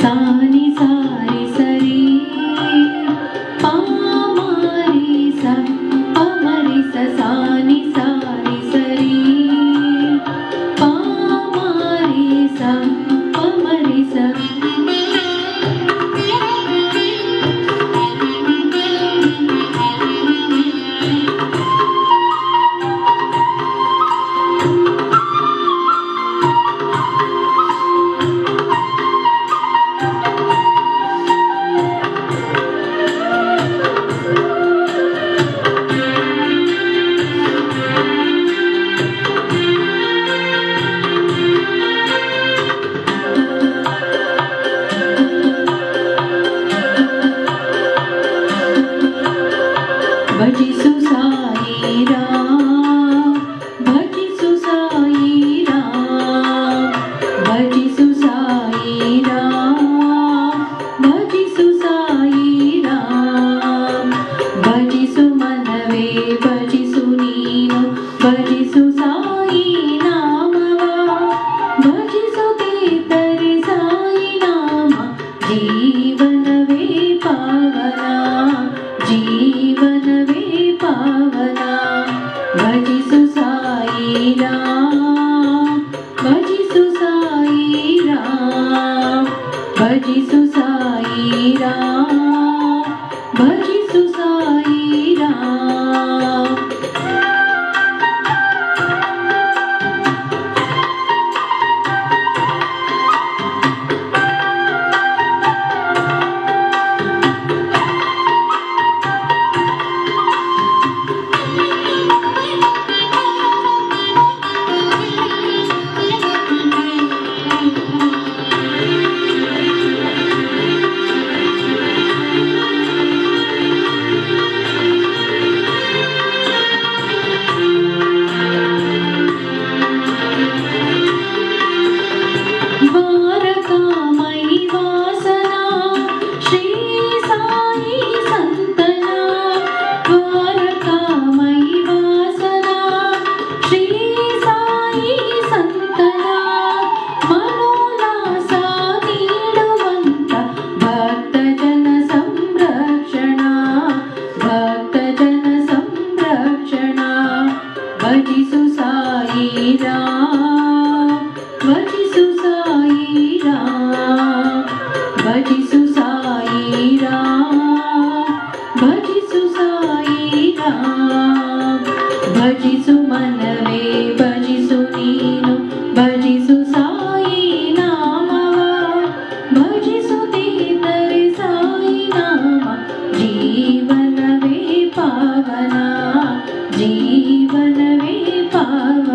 ಸಾನಿ ಸಾರಿ ಸರಿ ಪಾಮರಿ ಸ ಪಮರಿ ಸ ಸಾನಿ ಸಾರಿ ಸರಿ ಪಾಮರಿ ಸ ಪಮರಿ ಸ ಭಜಿಸು ಸಾಯಿ ರಾಮ್ ಭಜಿಸು ಸಾಯಿ ರಾಮ್ ಭಜಿಸು ಸಾಯಿ ರಾಮ್ ಭಜಿಸು ಸಾಯಿ ರಾಮ್ ಭಜಿಸು ಮನವೇ ಭಜಿಸು ನೀನು ಭಜಿಸು ಸಾಯಿ ನಾಮವ ಭಜಿಸುತ್ತಿದ್ದರೆ ಸಾಯಿ ನಾಮ ಜೀವನವೇ ಪಾವನ ಜೀವನವೇ ಪಾವನ ಭಜಿಸು ಸಾಯಿ ರಾಮ್ ಭಜಿಸು ಸಾಯಿ ರಾಮ್ ಭಜಿಸು ಸಾಯಿ ರಾಮ್ ಭಜಿಸು ಸಾಯಿ ರಾಮ್ द्वारकामयी वासना श्री साई संतना द्वारकामयी वासना श्री साई संतना मनोल्लास ನೀಡುವಂತ ಭಕ್ತಜನ ಸಂರಕ್ಷಣ ಭಕ್ತಜನ ಸಂರಕ್ಷಣ ಭಜಿಸು ಸಾಯಿ ರಾಮ್ ಭಜಿಸು ಸಾಯಿ ರಾಮ್ ಭಜಿಸು ಸಾಯಿ ರಾಮ್ ಭಜಿಸು ಸಾಯಿ ರಾಮ್ ಭಜಿಸು ಮನವೇ ಭಜಿಸು ನೀನು ಭಜಿಸು ಸಾಯಿ ನಾಮವ ಭಜಿಸುತ್ತಿದ್ದರೆ ಸಾಯಿ ನಾಮ ಜೀವನವೇ ಪಾವನ ಜೀವನವೇ ಪಾವನ